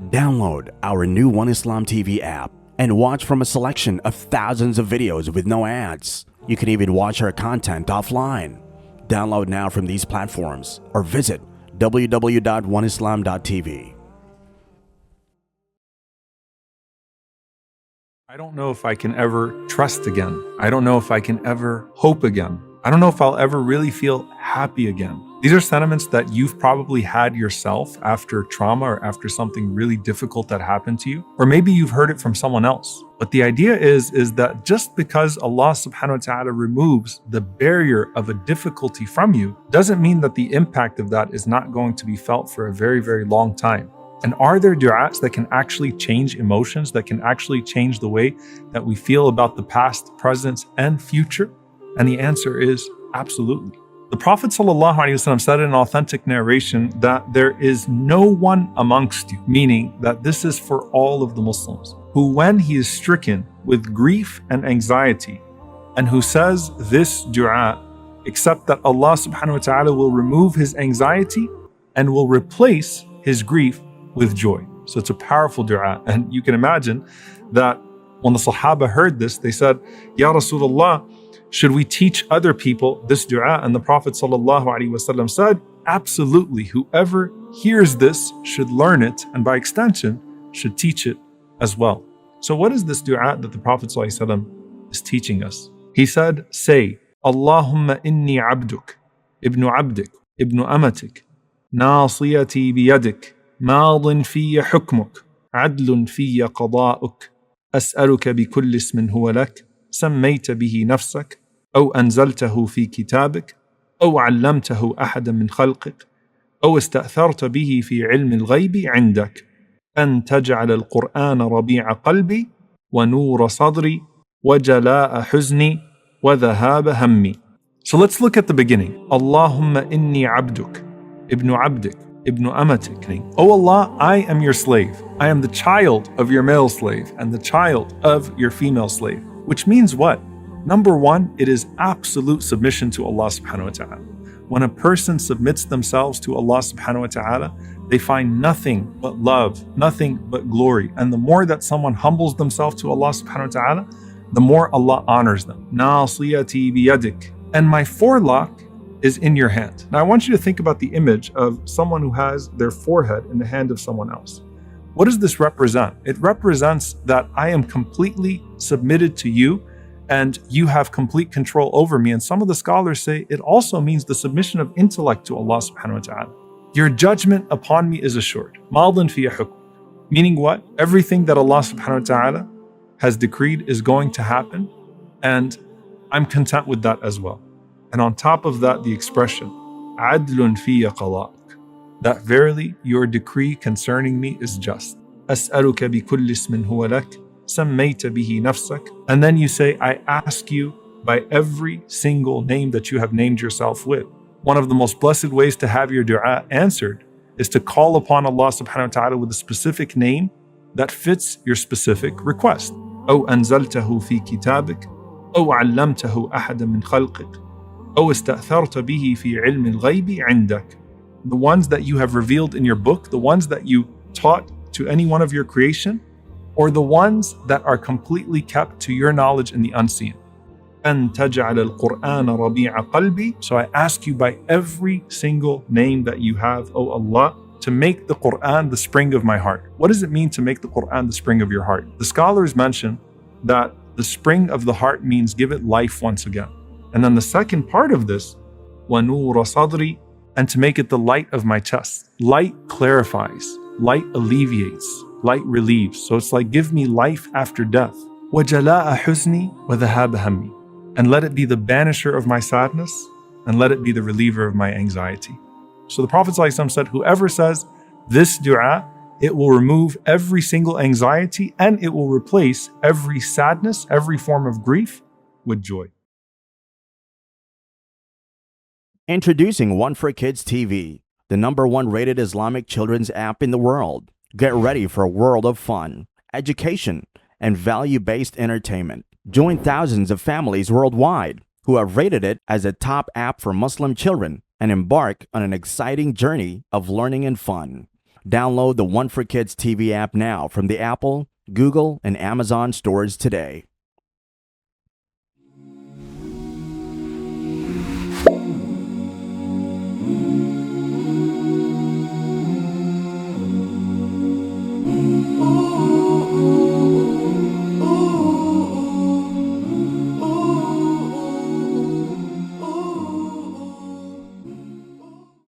Download our new One Islam TV app and watch from a selection of thousands of videos with no ads. You can even watch our content offline. Download now from these platforms or visit www.oneislam.tv. I don't know if I can ever trust again. I don't know if I can ever hope again. I don't know if I'll ever really feel happy again. These are sentiments that you've probably had yourself after trauma or after something really difficult that happened to you. Or maybe you've heard it from someone else. But the idea is that just because Allah subhanahu wa ta'ala removes the barrier of a difficulty from you, doesn't mean that the impact of that is not going to be felt for a very, very long time. And are there du'as that can actually change emotions, that can actually change the way that we feel about the past, present, and future? And the answer is absolutely. The Prophet ﷺ said in an authentic narration that there is no one amongst you, meaning that this is for all of the Muslims, who when he is stricken with grief and anxiety, and who says this dua, except that Allah subhanahu wa ta'ala will remove his anxiety and will replace his grief with joy. So it's a powerful dua. And you can imagine that when the Sahaba heard this, they said, Ya Rasulullah, should we teach other people this dua? And the Prophet ﷺ said, absolutely, whoever hears this should learn it, and by extension, should teach it as well. So what is this dua that the Prophet ﷺ is teaching us? He said, say, Allahumma inni abduk, ibnu abdik, ibnu amatik, nasiyati biyadik, ماض في حكمك عدل في قضاؤك أسألك بكل اسم هو لك سميت به نفسك أو أنزلته في كتابك أو علمته أحدا من خلقك أو استأثرت به في علم الغيب عندك أن تجعل القرآن ربيع قلبي ونور صدري وجلاء حزني وذهاب همي. So let's look at the beginning. اللهم إني عبدك ابن عبدك Ibn Amatik. O Allah, I am your slave. I am the child of your male slave and the child of your female slave. Which means what? Number one, it is absolute submission to Allah subhanahu wa ta'ala. When a person submits themselves to Allah subhanahu wa ta'ala, they find nothing but love, nothing but glory. And the more that someone humbles themselves to Allah subhanahu wa ta'ala, the more Allah honors them. Nasiyati biyadik. And my forelock is in your hand. Now I want you to think about the image of someone who has their forehead in the hand of someone else. What does this represent? It represents that I am completely submitted to you and you have complete control over me. And some of the scholars say it also means the submission of intellect to Allah subhanahu wa ta'ala. Your judgment upon me is assured. Madin fi hukm. Meaning what? Everything that Allah subhanahu wa ta'ala has decreed is going to happen, and I'm content with that as well. And on top of that, the expression, عَدْلٌ فِيَّ قَضَاءُكَ, that verily your decree concerning me is just. أَسْأَلُكَ بِكُلِّ اسْمٍ هُوَ لَكَ سَمَّيْتَ بِهِ نَفْسَكَ. And then you say, I ask you by every single name that you have named yourself with. One of the most blessed ways to have your dua answered is to call upon Allah subhanahu wa ta'ala with a specific name that fits your specific request. أَوْ أَنزَلْتَهُ فِي كِتَابِكَ أَوْ عَلَّمْتَهُ أَحَدًا مِنْ خَلْقِكَ أو استأثرت به في علم الغيب عندك. The ones that you have revealed in your book, the ones that you taught to any one of your creation, or the ones that are completely kept to your knowledge in the unseen. أن تجعل القرآن ربيع قلبي. So I ask you by every single name that you have, O Allah, to make the Quran the spring of my heart. What does it mean to make the Quran the spring of your heart? The scholars mention that the spring of the heart means give it life once again. And then the second part of this, وَنُورَ صَدْرِي, and to make it the light of my chest. Light clarifies, light alleviates, light relieves. So it's like, give me life after death. وَجَلَاءَ حُزْنِي وَذَهَابَ هَمِّي, and let it be the banisher of my sadness, and let it be the reliever of my anxiety. So the Prophet ﷺ said, whoever says this dua, it will remove every single anxiety and it will replace every sadness, every form of grief with joy. Introducing One for Kids TV, the #1 rated Islamic children's app in the world. Get ready for a world of fun, education, and value-based entertainment. Join thousands of families worldwide who have rated it as a top app for Muslim children and embark on an exciting journey of learning and fun. Download the One for Kids TV app now from the Apple, Google, and Amazon stores today.